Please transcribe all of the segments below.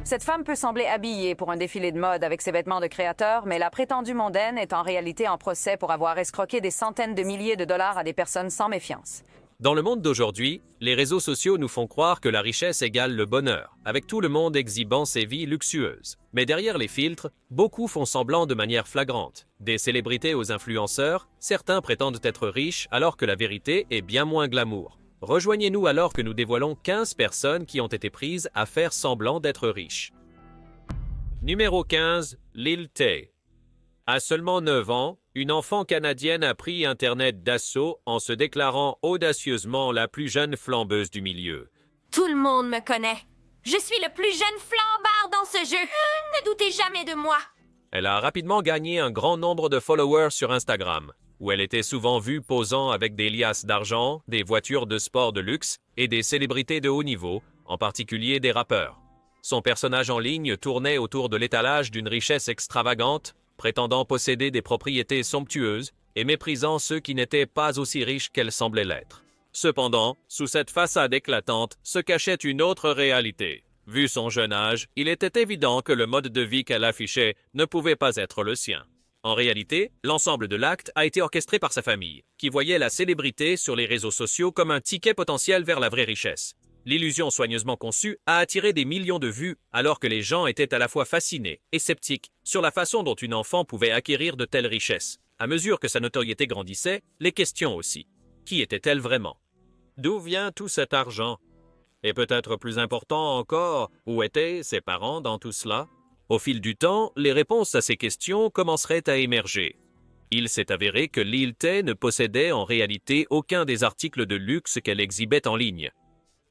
Cette femme peut sembler habillée pour un défilé de mode avec ses vêtements de créateur, mais la prétendue mondaine est en réalité en procès pour avoir escroqué des centaines de milliers de dollars à des personnes sans méfiance. Dans le monde d'aujourd'hui, les réseaux sociaux nous font croire que la richesse égale le bonheur, avec tout le monde exhibant ses vies luxueuses. Mais derrière les filtres, beaucoup font semblant de manière flagrante. Des célébrités aux influenceurs, certains prétendent être riches alors que la vérité est bien moins glamour. Rejoignez-nous alors que nous dévoilons 15 personnes qui ont été prises à faire semblant d'être riches. Numéro 15, Lil Tay. À seulement 9 ans, une enfant canadienne a pris Internet d'assaut en se déclarant audacieusement la plus jeune flambeuse du milieu. Tout le monde me connaît. Je suis le plus jeune flambard dans ce jeu. Ne doutez jamais de moi. Elle a rapidement gagné un grand nombre de followers sur Instagram, où elle était souvent vue posant avec des liasses d'argent, des voitures de sport de luxe et des célébrités de haut niveau, en particulier des rappeurs. Son personnage en ligne tournait autour de l'étalage d'une richesse extravagante, prétendant posséder des propriétés somptueuses et méprisant ceux qui n'étaient pas aussi riches qu'elle semblait l'être. Cependant, sous cette façade éclatante se cachait une autre réalité. Vu son jeune âge, il était évident que le mode de vie qu'elle affichait ne pouvait pas être le sien. En réalité, l'ensemble de l'acte a été orchestré par sa famille, qui voyait la célébrité sur les réseaux sociaux comme un ticket potentiel vers la vraie richesse. L'illusion soigneusement conçue a attiré des millions de vues alors que les gens étaient à la fois fascinés et sceptiques sur la façon dont une enfant pouvait acquérir de telles richesses. À mesure que sa notoriété grandissait, les questions aussi. Qui était-elle vraiment? D'où vient tout cet argent? Et peut-être plus important encore, où étaient ses parents dans tout cela? Au fil du temps, les réponses à ces questions commenceraient à émerger. Il s'est avéré que Lil Tay ne possédait en réalité aucun des articles de luxe qu'elle exhibait en ligne.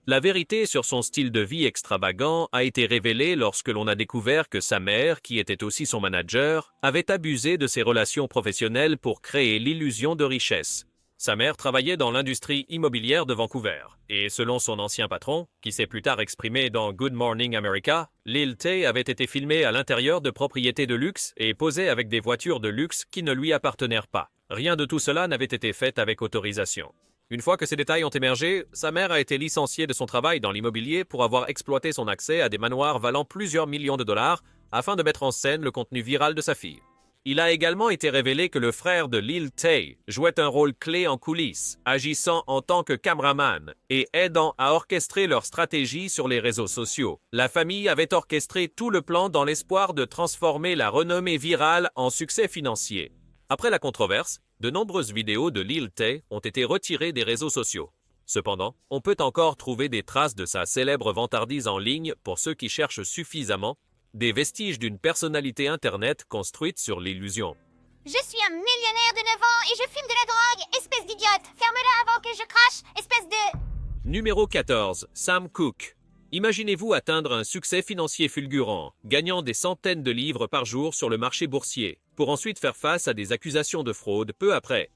La vérité sur son style de vie extravagant a été révélée lorsque l'on a découvert que sa mère, qui était aussi son manager, avait abusé de ses relations professionnelles pour créer l'illusion de richesse. Sa mère travaillait dans l'industrie immobilière de Vancouver, et selon son ancien patron, qui s'est plus tard exprimé dans Good Morning America, Lil Tay avait été filmé à l'intérieur de propriétés de luxe et posé avec des voitures de luxe qui ne lui appartenaient pas. Rien de tout cela n'avait été fait avec autorisation. Une fois que ces détails ont émergé, sa mère a été licenciée de son travail dans l'immobilier pour avoir exploité son accès à des manoirs valant plusieurs millions de dollars afin de mettre en scène le contenu viral de sa fille. Il a également été révélé que le frère de Lil Tay jouait un rôle clé en coulisses, agissant en tant que caméraman et aidant à orchestrer leur stratégie sur les réseaux sociaux. La famille avait orchestré tout le plan dans l'espoir de transformer la renommée virale en succès financier. Après la controverse, de nombreuses vidéos de Lil Tay ont été retirées des réseaux sociaux. Cependant, on peut encore trouver des traces de sa célèbre vantardise en ligne pour ceux qui cherchent suffisamment, des vestiges d'une personnalité Internet construite sur l'illusion. Je suis un millionnaire de 9 ans et je fume de la drogue, espèce d'idiote. Ferme-la avant que je crache, espèce de... Numéro 14. Sam Cooke. Imaginez-vous atteindre un succès financier fulgurant, gagnant des centaines de livres par jour sur le marché boursier, pour ensuite faire face à des accusations de fraude peu après.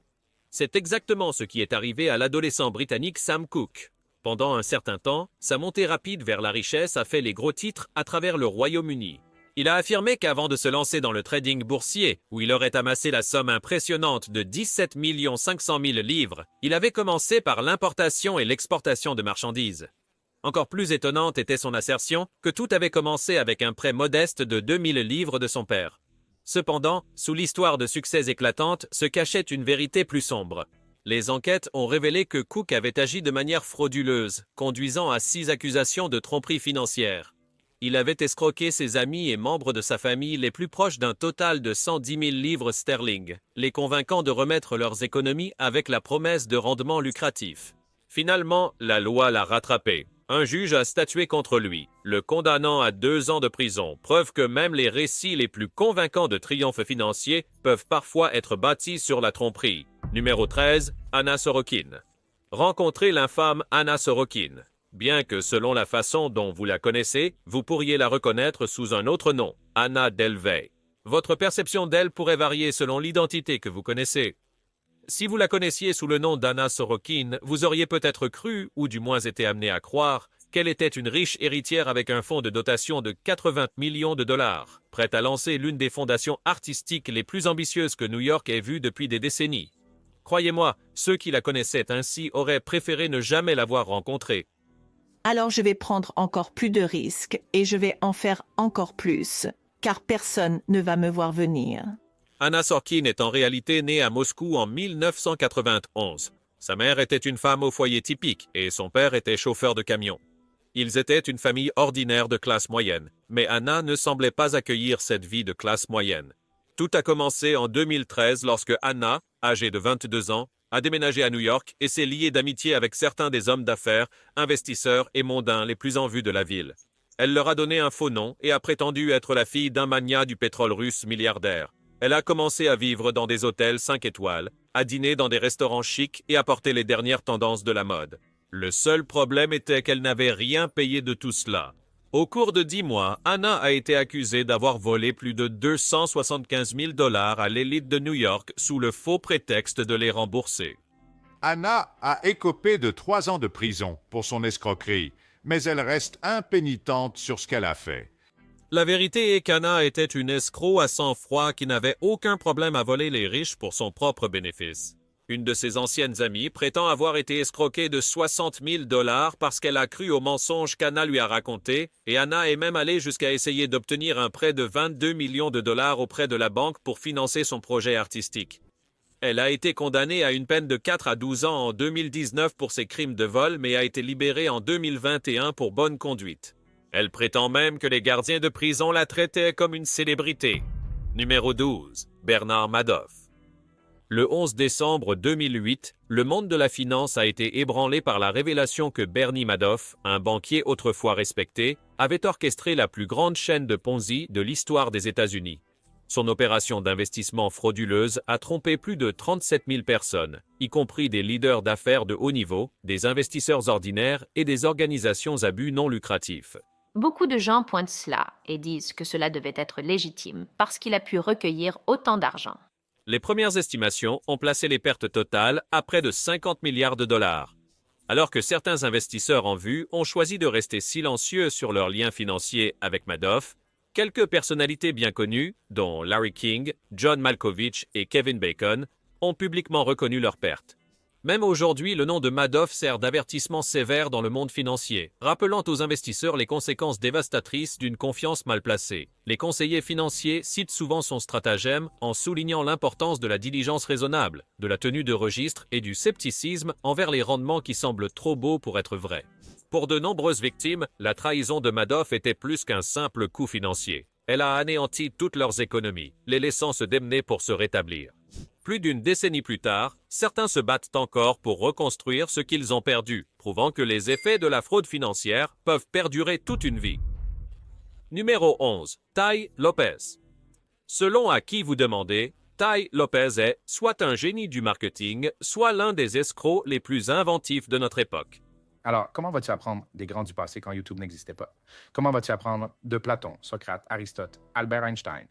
C'est exactement ce qui est arrivé à l'adolescent britannique Sam Cooke. Pendant un certain temps, sa montée rapide vers la richesse a fait les gros titres à travers le Royaume-Uni. Il a affirmé qu'avant de se lancer dans le trading boursier, où il aurait amassé la somme impressionnante de 17 500 000 livres, il avait commencé par l'importation et l'exportation de marchandises. Encore plus étonnante était son assertion que tout avait commencé avec un prêt modeste de 2000 livres de son père. Cependant, sous l'histoire de succès éclatante se cachait une vérité plus sombre. Les enquêtes ont révélé que Cooke avait agi de manière frauduleuse, conduisant à 6 accusations de tromperie financière. Il avait escroqué ses amis et membres de sa famille les plus proches d'un total de 110 000 livres sterling, les convainquant de remettre leurs économies avec la promesse de rendements lucratifs. Finalement, la loi l'a rattrapé. Un juge a statué contre lui, le condamnant à 2 ans de prison, preuve que même les récits les plus convaincants de triomphes financiers peuvent parfois être bâtis sur la tromperie. Numéro 13, Anna Sorokin. Rencontrez l'infâme Anna Sorokin. Bien que selon la façon dont vous la connaissez, vous pourriez la reconnaître sous un autre nom, Anna Delvey. Votre perception d'elle pourrait varier selon l'identité que vous connaissez. Si vous la connaissiez sous le nom d'Anna Sorokin, vous auriez peut-être cru, ou du moins été amené à croire, qu'elle était une riche héritière avec un fonds de dotation de 80 millions de dollars, prête à lancer l'une des fondations artistiques les plus ambitieuses que New York ait vues depuis des décennies. Croyez-moi, ceux qui la connaissaient ainsi auraient préféré ne jamais l'avoir rencontrée. Alors je vais prendre encore plus de risques et je vais en faire encore plus, car personne ne va me voir venir. Anna Sorkin est en réalité née à Moscou en 1991. Sa mère était une femme au foyer typique et son père était chauffeur de camion. Ils étaient une famille ordinaire de classe moyenne, mais Anna ne semblait pas accueillir cette vie de classe moyenne. Tout a commencé en 2013 lorsque Anna, âgée de 22 ans, a déménagé à New York et s'est liée d'amitié avec certains des hommes d'affaires, investisseurs et mondains les plus en vue de la ville. Elle leur a donné un faux nom et a prétendu être la fille d'un magnat du pétrole russe milliardaire. Elle a commencé à vivre dans des hôtels 5 étoiles, à dîner dans des restaurants chics et à porter les dernières tendances de la mode. Le seul problème était qu'elle n'avait rien payé de tout cela. Au cours de 10 mois, Anna a été accusée d'avoir volé plus de 275 000 $ à l'élite de New York sous le faux prétexte de les rembourser. Anna a écopé de 3 ans de prison pour son escroquerie, mais elle reste impénitente sur ce qu'elle a fait. La vérité est qu'Anna était une escroc à sang-froid qui n'avait aucun problème à voler les riches pour son propre bénéfice. Une de ses anciennes amies prétend avoir été escroquée de 60 000 $ parce qu'elle a cru aux mensonges qu'Anna lui a racontés, et Anna est même allée jusqu'à essayer d'obtenir un prêt de 22 millions de $ auprès de la banque pour financer son projet artistique. Elle a été condamnée à une peine de 4 à 12 ans en 2019 pour ses crimes de vol, mais a été libérée en 2021 pour bonne conduite. Elle prétend même que les gardiens de prison la traitaient comme une célébrité. Numéro 12. Bernard Madoff. Le 11 décembre 2008, le monde de la finance a été ébranlé par la révélation que Bernie Madoff, un banquier autrefois respecté, avait orchestré la plus grande chaîne de Ponzi de l'histoire des États-Unis. Son opération d'investissement frauduleuse a trompé plus de 37 000 personnes, y compris des leaders d'affaires de haut niveau, des investisseurs ordinaires et des organisations à but non lucratif. Beaucoup de gens pointent cela et disent que cela devait être légitime parce qu'il a pu recueillir autant d'argent. Les premières estimations ont placé les pertes totales à près de 50 milliards de dollars. Alors que certains investisseurs en vue ont choisi de rester silencieux sur leurs liens financiers avec Madoff, quelques personnalités bien connues, dont Larry King, John Malkovich et Kevin Bacon, ont publiquement reconnu leurs pertes. Même aujourd'hui, le nom de Madoff sert d'avertissement sévère dans le monde financier, rappelant aux investisseurs les conséquences dévastatrices d'une confiance mal placée. Les conseillers financiers citent souvent son stratagème en soulignant l'importance de la diligence raisonnable, de la tenue de registre et du scepticisme envers les rendements qui semblent trop beaux pour être vrais. Pour de nombreuses victimes, la trahison de Madoff était plus qu'un simple coup financier. Elle a anéanti toutes leurs économies, les laissant se démener pour se rétablir. Plus d'une décennie plus tard, certains se battent encore pour reconstruire ce qu'ils ont perdu, prouvant que les effets de la fraude financière peuvent perdurer toute une vie. Numéro 11. Tai Lopez. Selon à qui vous demandez, Tai Lopez est soit un génie du marketing, soit l'un des escrocs les plus inventifs de notre époque. Alors, comment vas-tu apprendre des grands du passé quand YouTube n'existait pas? Comment vas-tu apprendre de Platon, Socrate, Aristote, Albert Einstein?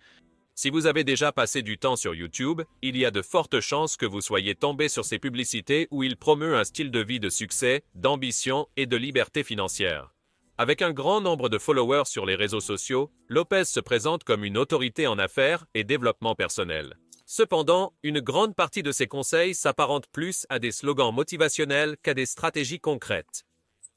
Si vous avez déjà passé du temps sur YouTube, il y a de fortes chances que vous soyez tombé sur ces publicités où il promeut un style de vie de succès, d'ambition et de liberté financière. Avec un grand nombre de followers sur les réseaux sociaux, Lopez se présente comme une autorité en affaires et développement personnel. Cependant, une grande partie de ses conseils s'apparentent plus à des slogans motivationnels qu'à des stratégies concrètes.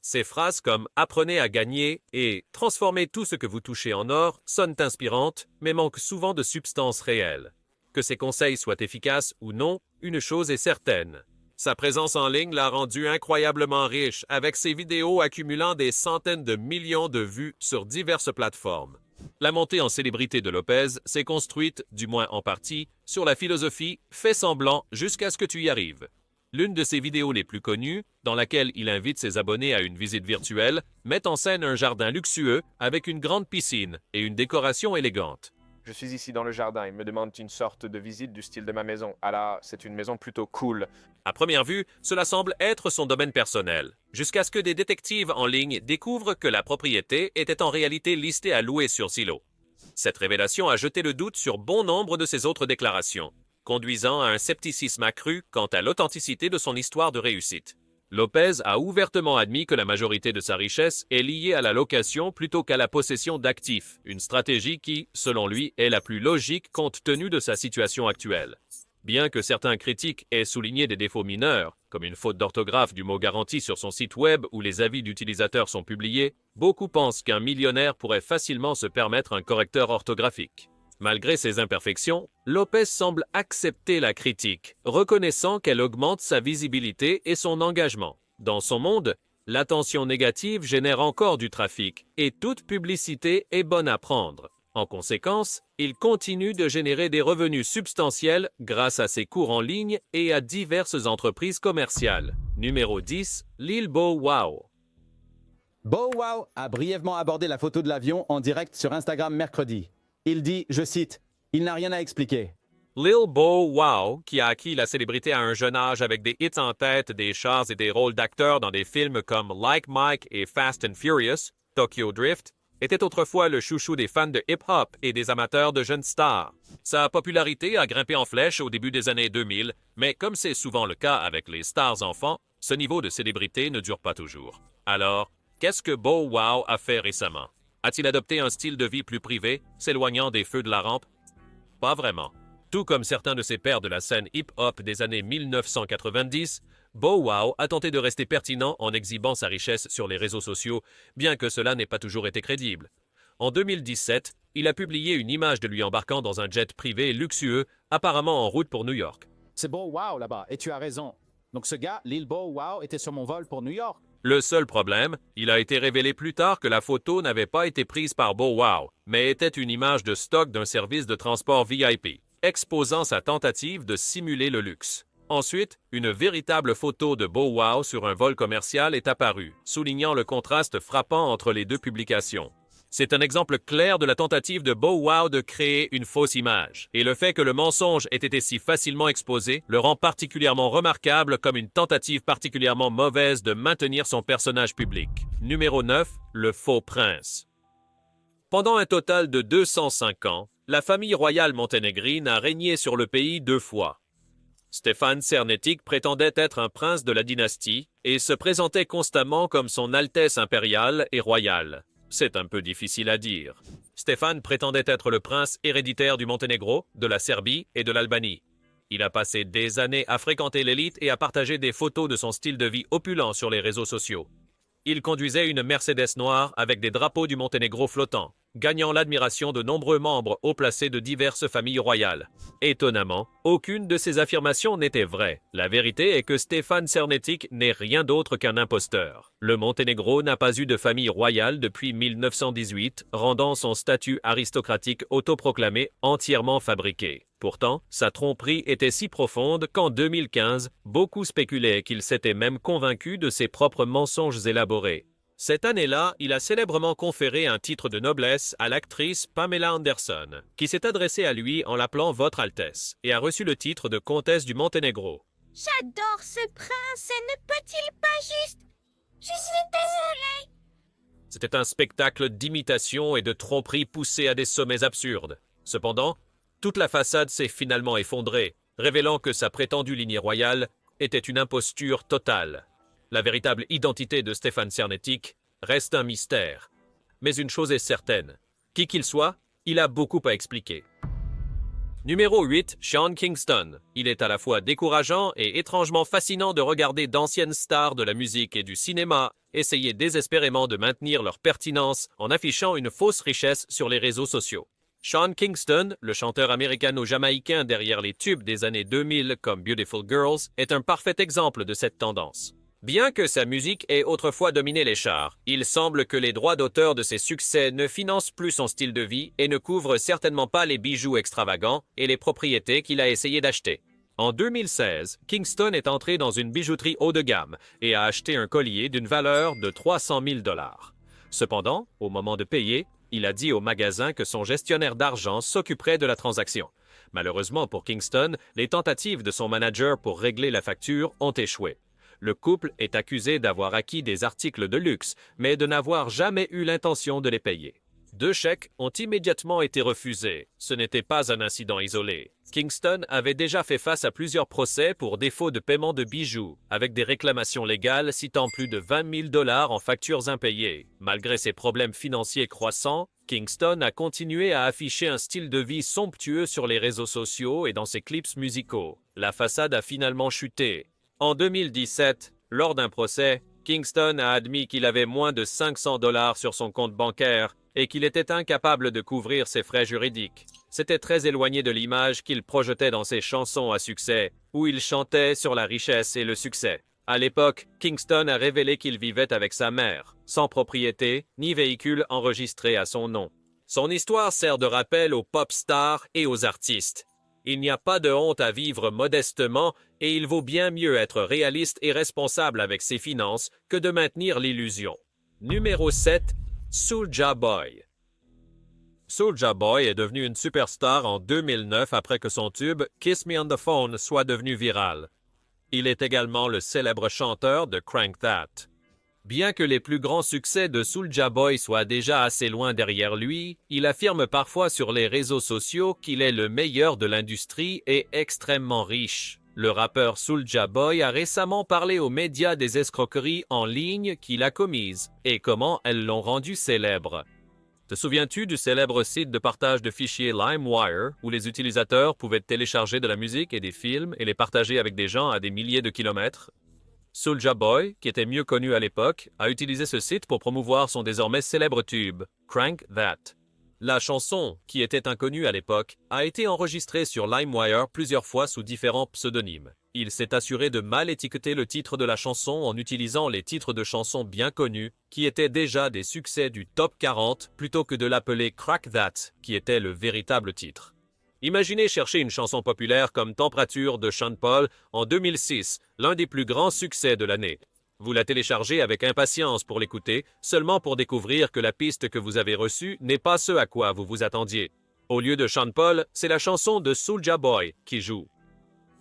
Ces phrases comme « apprenez à gagner » et « transformez tout ce que vous touchez en or » sonnent inspirantes, mais manquent souvent de substance réelle. Que ces conseils soient efficaces ou non, une chose est certaine. Sa présence en ligne l'a rendu incroyablement riche, avec ses vidéos accumulant des centaines de millions de vues sur diverses plateformes. La montée en célébrité de Lopez s'est construite, du moins en partie, sur la philosophie « fais semblant jusqu'à ce que tu y arrives ». L'une de ses vidéos les plus connues, dans laquelle il invite ses abonnés à une visite virtuelle, met en scène un jardin luxueux avec une grande piscine et une décoration élégante. Je suis ici dans le jardin. Ils me demandent une sorte de visite du style de ma maison. Ah là, c'est une maison plutôt cool. À première vue, cela semble être son domaine personnel, jusqu'à ce que des détectives en ligne découvrent que la propriété était en réalité listée à louer sur Zillow. Cette révélation a jeté le doute sur bon nombre de ses autres déclarations, conduisant à un scepticisme accru quant à l'authenticité de son histoire de réussite. Lopez a ouvertement admis que la majorité de sa richesse est liée à la location plutôt qu'à la possession d'actifs, une stratégie qui, selon lui, est la plus logique compte tenu de sa situation actuelle. Bien que certains critiques aient souligné des défauts mineurs, comme une faute d'orthographe du mot garantie sur son site web où les avis d'utilisateurs sont publiés, beaucoup pensent qu'un millionnaire pourrait facilement se permettre un correcteur orthographique. Malgré ses imperfections, Lopez semble accepter la critique, reconnaissant qu'elle augmente sa visibilité et son engagement. Dans son monde, l'attention négative génère encore du trafic et toute publicité est bonne à prendre. En conséquence, il continue de générer des revenus substantiels grâce à ses cours en ligne et à diverses entreprises commerciales. Numéro 10, Lil Bow Wow. Bow Wow a brièvement abordé la photo de l'avion en direct sur Instagram mercredi. Il dit, je cite, « Il n'a rien à expliquer ». Lil Bow Wow, qui a acquis la célébrité à un jeune âge avec des hits en tête, des chars et des rôles d'acteurs dans des films comme Like Mike et Fast and Furious, Tokyo Drift, était autrefois le chouchou des fans de hip-hop et des amateurs de jeunes stars. Sa popularité a grimpé en flèche au début des années 2000, mais comme c'est souvent le cas avec les stars enfants, ce niveau de célébrité ne dure pas toujours. Alors, qu'est-ce que Bow Wow a fait récemment? A-t-il adopté un style de vie plus privé, s'éloignant des feux de la rampe? Pas vraiment. Tout comme certains de ses pairs de la scène hip-hop des années 1990, Bow Wow a tenté de rester pertinent en exhibant sa richesse sur les réseaux sociaux, bien que cela n'ait pas toujours été crédible. En 2017, il a publié une image de lui embarquant dans un jet privé luxueux, apparemment en route pour New York. C'est Bow Wow là-bas, et tu as raison. Donc ce gars, Lil Bow Wow, était sur mon vol pour New York. Le seul problème, il a été révélé plus tard que la photo n'avait pas été prise par Bow Wow, mais était une image de stock d'un service de transport VIP, exposant sa tentative de simuler le luxe. Ensuite, une véritable photo de Bow Wow sur un vol commercial est apparue, soulignant le contraste frappant entre les deux publications. C'est un exemple clair de la tentative de Bow Wow de créer une fausse image, et le fait que le mensonge ait été si facilement exposé le rend particulièrement remarquable comme une tentative particulièrement mauvaise de maintenir son personnage public. Numéro 9, le faux prince. Pendant un total de 205 ans, la famille royale monténégrine a régné sur le pays 2 fois. Stefan Cernetic prétendait être un prince de la dynastie et se présentait constamment comme son Altesse impériale et royale. C'est un peu difficile à dire. Stefan prétendait être le prince héréditaire du Monténégro, de la Serbie et de l'Albanie. Il a passé des années à fréquenter l'élite et à partager des photos de son style de vie opulent sur les réseaux sociaux. Il conduisait une Mercedes noire avec des drapeaux du Monténégro flottants, gagnant l'admiration de nombreux membres haut placés de diverses familles royales. Étonnamment, aucune de ces affirmations n'était vraie. La vérité est que Stefan Cernetic n'est rien d'autre qu'un imposteur. Le Monténégro n'a pas eu de famille royale depuis 1918, rendant son statut aristocratique autoproclamé entièrement fabriqué. Pourtant, sa tromperie était si profonde qu'en 2015, beaucoup spéculaient qu'il s'était même convaincu de ses propres mensonges élaborés. Cette année-là, il a célèbrement conféré un titre de noblesse à l'actrice Pamela Anderson, qui s'est adressée à lui en l'appelant Votre Altesse, et a reçu le titre de comtesse du Monténégro. J'adore ce prince, ne peut-il pas juste... Je suis désolée. C'était un spectacle d'imitation et de tromperie poussé à des sommets absurdes. Cependant, toute la façade s'est finalement effondrée, révélant que sa prétendue lignée royale était une imposture totale. La véritable identité de Stefan Cernetic reste un mystère. Mais une chose est certaine, qui qu'il soit, il a beaucoup à expliquer. Numéro 8, Sean Kingston. Il est à la fois décourageant et étrangement fascinant de regarder d'anciennes stars de la musique et du cinéma essayer désespérément de maintenir leur pertinence en affichant une fausse richesse sur les réseaux sociaux. Sean Kingston, le chanteur américano-jamaïcain derrière les tubes des années 2000 comme Beautiful Girls, est un parfait exemple de cette tendance. Bien que sa musique ait autrefois dominé les charts, il semble que les droits d'auteur de ses succès ne financent plus son style de vie et ne couvrent certainement pas les bijoux extravagants et les propriétés qu'il a essayé d'acheter. En 2016, Kingston est entré dans une bijouterie haut de gamme et a acheté un collier d'une valeur de 300 000 $. Cependant, au moment de payer, il a dit au magasin que son gestionnaire d'argent s'occuperait de la transaction. Malheureusement pour Kingston, les tentatives de son manager pour régler la facture ont échoué. Le couple est accusé d'avoir acquis des articles de luxe, mais de n'avoir jamais eu l'intention de les payer. 2 chèques ont immédiatement été refusés. Ce n'était pas un incident isolé. Kingston avait déjà fait face à plusieurs procès pour défaut de paiement de bijoux, avec des réclamations légales citant plus de 20 000 $ en factures impayées. Malgré ses problèmes financiers croissants, Kingston a continué à afficher un style de vie somptueux sur les réseaux sociaux et dans ses clips musicaux. La façade a finalement chuté. En 2017, lors d'un procès, Kingston a admis qu'il avait moins de 500 $ sur son compte bancaire et qu'il était incapable de couvrir ses frais juridiques. C'était très éloigné de l'image qu'il projetait dans ses chansons à succès, où il chantait sur la richesse et le succès. À l'époque, Kingston a révélé qu'il vivait avec sa mère, sans propriété ni véhicule enregistré à son nom. Son histoire sert de rappel aux pop stars et aux artistes. Il n'y a pas de honte à vivre modestement et il vaut bien mieux être réaliste et responsable avec ses finances que de maintenir l'illusion. Numéro 7. Soulja Boy. Soulja Boy est devenu une superstar en 2009 après que son tube Kiss Me on the Phone soit devenu viral. Il est également le célèbre chanteur de Crank That. Bien que les plus grands succès de Soulja Boy soient déjà assez loin derrière lui, il affirme parfois sur les réseaux sociaux qu'il est le meilleur de l'industrie et extrêmement riche. Le rappeur Soulja Boy a récemment parlé aux médias des escroqueries en ligne qu'il a commises et comment elles l'ont rendu célèbre. Te souviens-tu du célèbre site de partage de fichiers LimeWire où les utilisateurs pouvaient télécharger de la musique et des films et les partager avec des gens à des milliers de kilomètres? Soulja Boy, qui était mieux connu à l'époque, a utilisé ce site pour promouvoir son désormais célèbre tube, Crank That. La chanson, qui était inconnue à l'époque, a été enregistrée sur LimeWire plusieurs fois sous différents pseudonymes. Il s'est assuré de mal étiqueter le titre de la chanson en utilisant les titres de chansons bien connus, qui étaient déjà des succès du top 40, plutôt que de l'appeler Crack That, qui était le véritable titre. Imaginez chercher une chanson populaire comme Temperature de Sean Paul en 2006, l'un des plus grands succès de l'année. Vous la téléchargez avec impatience pour l'écouter, seulement pour découvrir que la piste que vous avez reçue n'est pas ce à quoi vous vous attendiez. Au lieu de Sean Paul, c'est la chanson de Soulja Boy qui joue.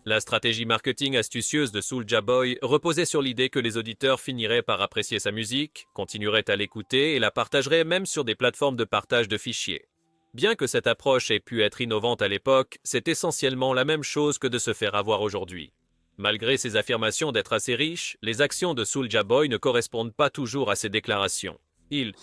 La stratégie marketing astucieuse de Soulja Boy reposait sur l'idée que les auditeurs finiraient par apprécier sa musique, continueraient à l'écouter et la partageraient même sur des plateformes de partage de fichiers. Bien que cette approche ait pu être innovante à l'époque, c'est essentiellement la même chose que de se faire avoir aujourd'hui. Malgré ses affirmations d'être assez riche, les actions de Soulja Boy ne correspondent pas toujours à ses déclarations. Il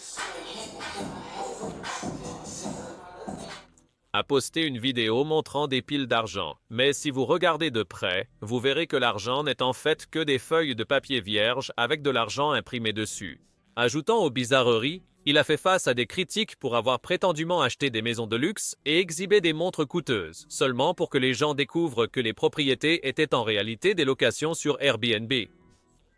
a posté une vidéo montrant des piles d'argent, mais si vous regardez de près, vous verrez que l'argent n'est en fait que des feuilles de papier vierge avec de l'argent imprimé dessus. Ajoutant aux bizarreries, il a fait face à des critiques pour avoir prétendument acheté des maisons de luxe et exhibé des montres coûteuses, seulement pour que les gens découvrent que les propriétés étaient en réalité des locations sur Airbnb.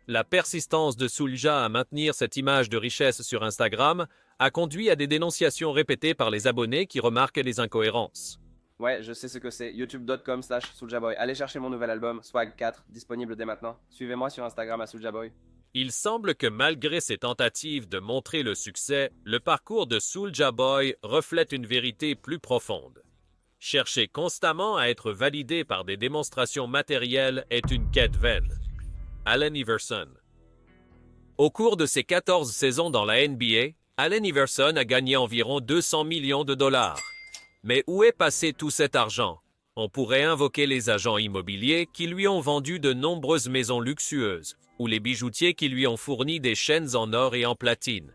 La persistance de Soulja à maintenir cette image de richesse sur Instagram a conduit à des dénonciations répétées par les abonnés qui remarquent les incohérences. Ouais, je sais ce que c'est. youtube.com/SouljaBoy. Allez chercher mon nouvel album, Swag 4, disponible dès maintenant. Suivez-moi sur Instagram à SouljaBoy. Il semble que malgré ses tentatives de montrer le succès, le parcours de Soulja Boy reflète une vérité plus profonde. Chercher constamment à être validé par des démonstrations matérielles est une quête vaine. Allen Iverson. Au cours de ses 14 saisons dans la NBA, Allen Iverson a gagné environ 200 millions de dollars. Mais où est passé tout cet argent? On pourrait invoquer les agents immobiliers qui lui ont vendu de nombreuses maisons luxueuses, ou les bijoutiers qui lui ont fourni des chaînes en or et en platine.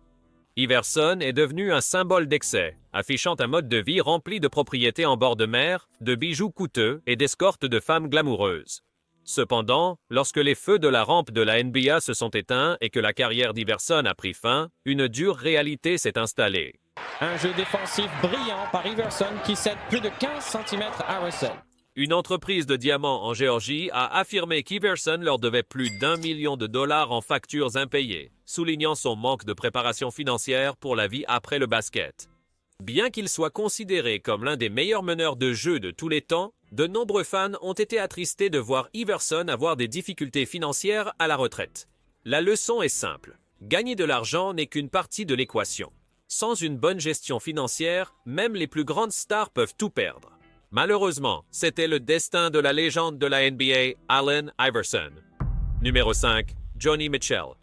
Iverson est devenu un symbole d'excès, affichant un mode de vie rempli de propriétés en bord de mer, de bijoux coûteux et d'escortes de femmes glamoureuses. Cependant, lorsque les feux de la rampe de la NBA se sont éteints et que la carrière d'Iverson a pris fin, une dure réalité s'est installée. Un jeu défensif brillant par Iverson qui cède plus de 15 cm à Russell. Une entreprise de diamants en Géorgie a affirmé qu'Iverson leur devait plus d'1 million de dollars en factures impayées, soulignant son manque de préparation financière pour la vie après le basket. Bien qu'il soit considéré comme l'un des meilleurs meneurs de jeu de tous les temps, de nombreux fans ont été attristés de voir Iverson avoir des difficultés financières à la retraite. La leçon est simple. Gagner de l'argent n'est qu'une partie de l'équation. Sans une bonne gestion financière, même les plus grandes stars peuvent tout perdre. Malheureusement, c'était le destin de la légende de la NBA, Allen Iverson. Numéro 5. Johnny Mitchell.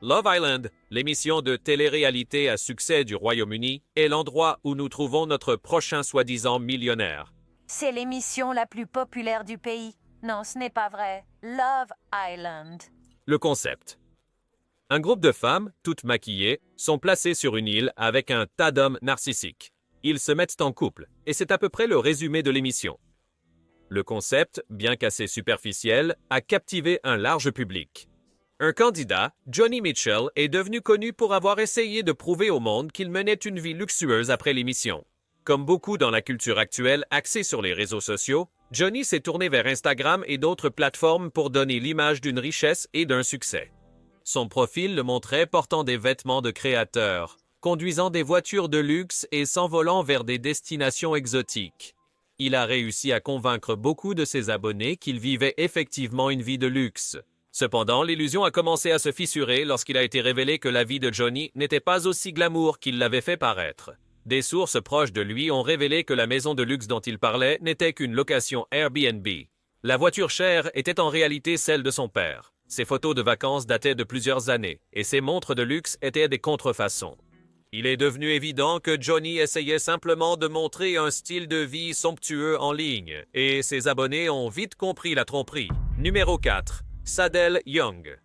Love Island, l'émission de télé-réalité à succès du Royaume-Uni, est l'endroit où nous trouvons notre prochain soi-disant millionnaire. C'est l'émission la plus populaire du pays. Non, ce n'est pas vrai. Love Island. Le concept. Un groupe de femmes, toutes maquillées, sont placées sur une île avec un tas d'hommes narcissiques. Ils se mettent en couple, et c'est à peu près le résumé de l'émission. Le concept, bien qu'assez superficiel, a captivé un large public. Un candidat, Johnny Mitchell, est devenu connu pour avoir essayé de prouver au monde qu'il menait une vie luxueuse après l'émission. Comme beaucoup dans la culture actuelle axée sur les réseaux sociaux, Johnny s'est tourné vers Instagram et d'autres plateformes pour donner l'image d'une richesse et d'un succès. Son profil le montrait portant des vêtements de créateur, conduisant des voitures de luxe et s'envolant vers des destinations exotiques. Il a réussi à convaincre beaucoup de ses abonnés qu'il vivait effectivement une vie de luxe. Cependant, l'illusion a commencé à se fissurer lorsqu'il a été révélé que la vie de Johnny n'était pas aussi glamour qu'il l'avait fait paraître. Des sources proches de lui ont révélé que la maison de luxe dont il parlait n'était qu'une location Airbnb. La voiture chère était en réalité celle de son père. Ses photos de vacances dataient de plusieurs années, et ses montres de luxe étaient des contrefaçons. Il est devenu évident que Johnny essayait simplement de montrer un style de vie somptueux en ligne, et ses abonnés ont vite compris la tromperie. Numéro 4. Sadell Young.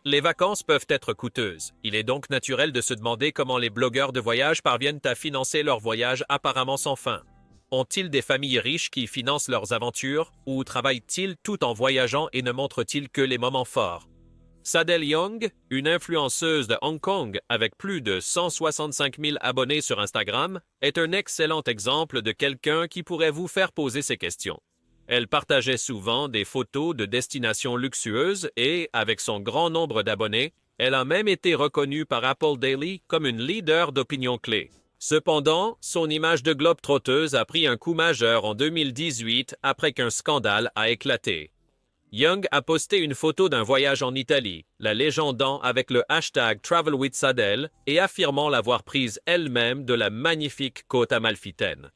Les vacances peuvent être coûteuses. Il est donc naturel de se demander comment les blogueurs de voyage parviennent à financer leurs voyages apparemment sans fin. Ont-ils des familles riches qui financent leurs aventures, ou travaillent-ils tout en voyageant et ne montrent-ils que les moments forts? Sadell Young, une influenceuse de Hong Kong avec plus de 165 000 abonnés sur Instagram, est un excellent exemple de quelqu'un qui pourrait vous faire poser ces questions. Elle partageait souvent des photos de destinations luxueuses et, avec son grand nombre d'abonnés, elle a même été reconnue par Apple Daily comme une leader d'opinion clé. Cependant, son image de globe-trotteuse a pris un coup majeur en 2018 après qu'un scandale a éclaté. Young a posté une photo d'un voyage en Italie, la légendant avec le hashtag #TravelWithSadell et affirmant l'avoir prise elle-même de la magnifique côte amalfitaine.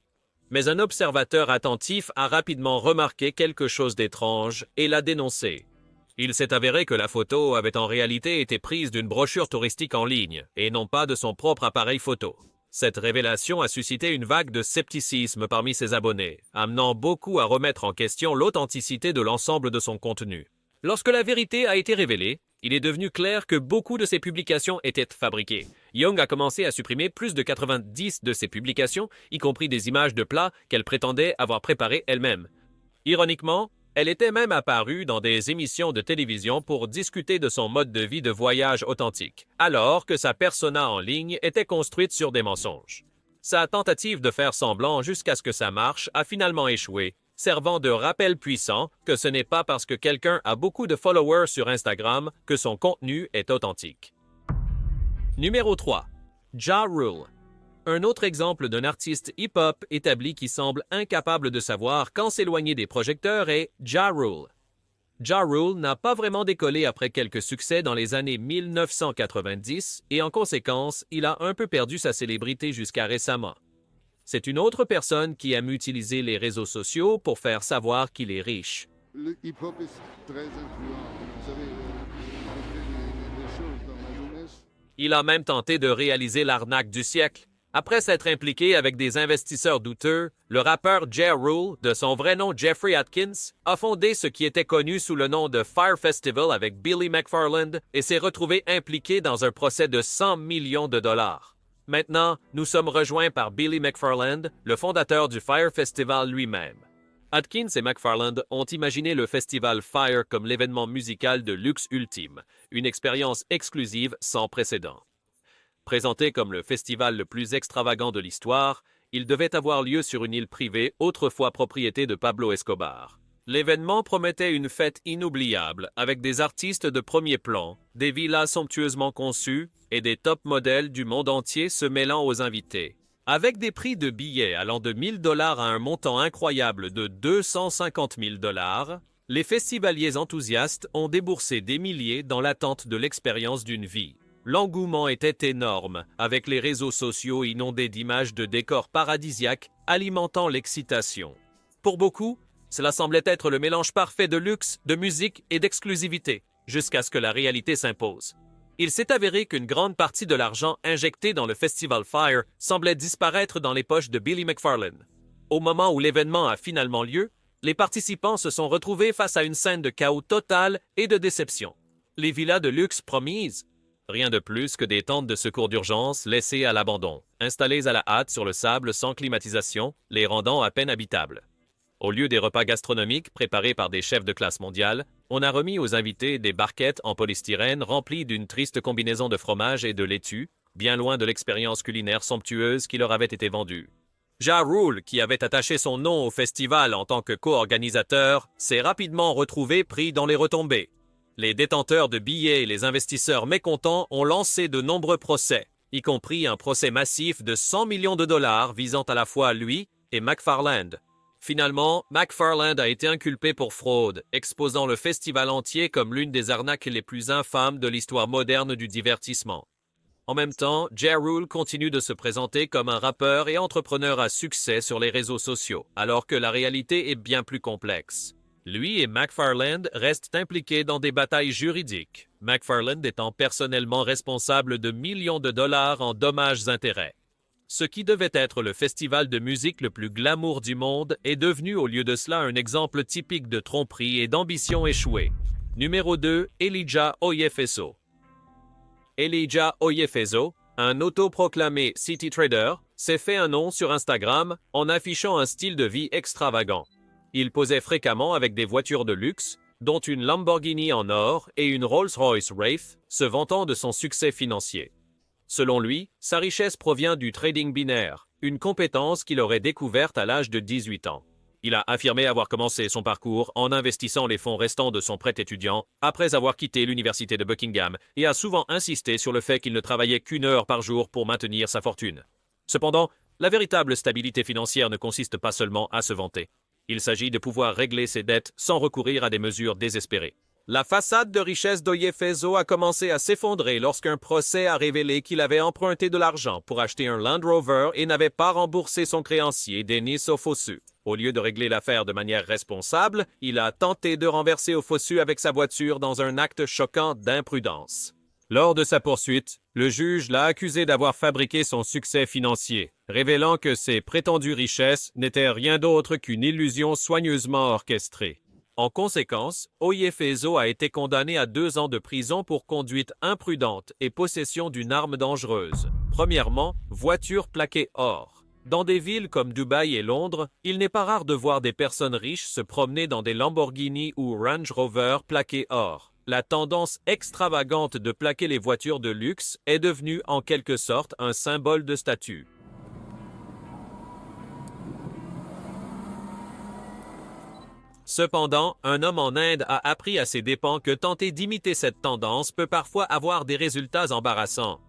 Mais un observateur attentif a rapidement remarqué quelque chose d'étrange et l'a dénoncé. Il s'est avéré que la photo avait en réalité été prise d'une brochure touristique en ligne et non pas de son propre appareil photo. Cette révélation a suscité une vague de scepticisme parmi ses abonnés, amenant beaucoup à remettre en question l'authenticité de l'ensemble de son contenu. Lorsque la vérité a été révélée, il est devenu clair que beaucoup de ses publications étaient fabriquées. Young a commencé à supprimer plus de 90 de ses publications, y compris des images de plats qu'elle prétendait avoir préparées elle-même. Ironiquement, elle était même apparue dans des émissions de télévision pour discuter de son mode de vie de voyage authentique, alors que sa persona en ligne était construite sur des mensonges. Sa tentative de faire semblant jusqu'à ce que ça marche a finalement échoué, servant de rappel puissant que ce n'est pas parce que quelqu'un a beaucoup de followers sur Instagram que son contenu est authentique. Numéro 3. Ja Rule. Un autre exemple d'un artiste hip-hop établi qui semble incapable de savoir quand s'éloigner des projecteurs est Ja Rule. Ja Rule n'a pas vraiment décollé après quelques succès dans les années 1990 et en conséquence, il a un peu perdu sa célébrité jusqu'à récemment. C'est une autre personne qui aime utiliser les réseaux sociaux pour faire savoir qu'il est riche. Le hip-hop est très influent. Vous savez, on fait des choses dans la jeunesse. Il a même tenté de réaliser l'arnaque du siècle. Après s'être impliqué avec des investisseurs douteux, le rappeur Ja Rule, de son vrai nom Jeffrey Atkins, a fondé ce qui était connu sous le nom de Fyre Festival avec Billy McFarland et s'est retrouvé impliqué dans un procès de 100 millions de dollars. Maintenant, nous sommes rejoints par Billy McFarland, le fondateur du Fyre Festival lui-même. Atkins et McFarland ont imaginé le festival Fyre comme l'événement musical de luxe ultime, une expérience exclusive sans précédent. Présenté comme le festival le plus extravagant de l'histoire, il devait avoir lieu sur une île privée autrefois propriété de Pablo Escobar. L'événement promettait une fête inoubliable avec des artistes de premier plan, des villas somptueusement conçues et des top modèles du monde entier se mêlant aux invités. Avec des prix de billets allant de 1 000 $ à un montant incroyable de 250 000 $, les festivaliers enthousiastes ont déboursé des milliers dans l'attente de l'expérience d'une vie. L'engouement était énorme, avec les réseaux sociaux inondés d'images de décors paradisiaques alimentant l'excitation. Pour beaucoup, cela semblait être le mélange parfait de luxe, de musique et d'exclusivité, jusqu'à ce que la réalité s'impose. Il s'est avéré qu'une grande partie de l'argent injecté dans le Festival Fire semblait disparaître dans les poches de Billy McFarlane. Au moment où l'événement a finalement lieu, les participants se sont retrouvés face à une scène de chaos total et de déception. Les villas de luxe promises? Rien de plus que des tentes de secours d'urgence laissées à l'abandon, installées à la hâte sur le sable sans climatisation, les rendant à peine habitables. Au lieu des repas gastronomiques préparés par des chefs de classe mondiale, on a remis aux invités des barquettes en polystyrène remplies d'une triste combinaison de fromage et de laitue, bien loin de l'expérience culinaire somptueuse qui leur avait été vendue. Ja Rule, qui avait attaché son nom au festival en tant que co-organisateur, s'est rapidement retrouvé pris dans les retombées. Les détenteurs de billets et les investisseurs mécontents ont lancé de nombreux procès, y compris un procès massif de 100 millions de dollars visant à la fois lui et McFarland. Finalement, McFarland a été inculpé pour fraude, exposant le festival entier comme l'une des arnaques les plus infâmes de l'histoire moderne du divertissement. En même temps, Ja Rule continue de se présenter comme un rappeur et entrepreneur à succès sur les réseaux sociaux, alors que la réalité est bien plus complexe. Lui et McFarland restent impliqués dans des batailles juridiques, McFarland étant personnellement responsable de millions de dollars en dommages-intérêts. Ce qui devait être le festival de musique le plus glamour du monde est devenu au lieu de cela un exemple typique de tromperie et d'ambition échouée. Numéro 2, Elijah Oyefeso. Elijah Oyefeso, un autoproclamé city trader, s'est fait un nom sur Instagram en affichant un style de vie extravagant. Il posait fréquemment avec des voitures de luxe, dont une Lamborghini en or et une Rolls-Royce Wraith, se vantant de son succès financier. Selon lui, sa richesse provient du trading binaire, une compétence qu'il aurait découverte à l'âge de 18 ans. Il a affirmé avoir commencé son parcours en investissant les fonds restants de son prêt étudiant après avoir quitté l'université de Buckingham et a souvent insisté sur le fait qu'il ne travaillait qu'1 heure par jour pour maintenir sa fortune. Cependant, la véritable stabilité financière ne consiste pas seulement à se vanter. Il s'agit de pouvoir régler ses dettes sans recourir à des mesures désespérées. La façade de richesse d'Oyefeso a commencé à s'effondrer lorsqu'un procès a révélé qu'il avait emprunté de l'argent pour acheter un Land Rover et n'avait pas remboursé son créancier, Denis Offosu. Au lieu de régler l'affaire de manière responsable, il a tenté de renverser Offosu avec sa voiture dans un acte choquant d'imprudence. Lors de sa poursuite, le juge l'a accusé d'avoir fabriqué son succès financier, révélant que ses prétendues richesses n'étaient rien d'autre qu'une illusion soigneusement orchestrée. En conséquence, Oyefeso a été condamné à 2 ans de prison pour conduite imprudente et possession d'une arme dangereuse. Premièrement, voiture plaquée or. Dans des villes comme Dubaï et Londres, il n'est pas rare de voir des personnes riches se promener dans des Lamborghini ou Range Rover plaqués or. La tendance extravagante de plaquer les voitures de luxe est devenue en quelque sorte un symbole de statut. Cependant, un homme en Inde a appris à ses dépens que tenter d'imiter cette tendance peut parfois avoir des résultats embarrassants.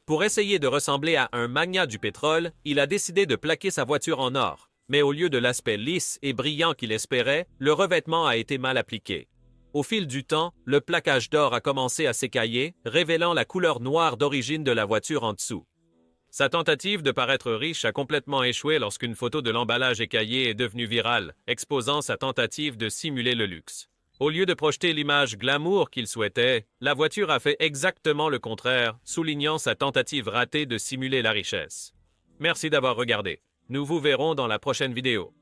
Pour essayer de ressembler à un magnat du pétrole, il a décidé de plaquer sa voiture en or. Mais au lieu de l'aspect lisse et brillant qu'il espérait, le revêtement a été mal appliqué. Au fil du temps, le plaquage d'or a commencé à s'écailler, révélant la couleur noire d'origine de la voiture en dessous. Sa tentative de paraître riche a complètement échoué lorsqu'une photo de l'emballage écaillé est devenue virale, exposant sa tentative de simuler le luxe. Au lieu de projeter l'image glamour qu'il souhaitait, la voiture a fait exactement le contraire, soulignant sa tentative ratée de simuler la richesse. Merci d'avoir regardé. Nous vous verrons dans la prochaine vidéo.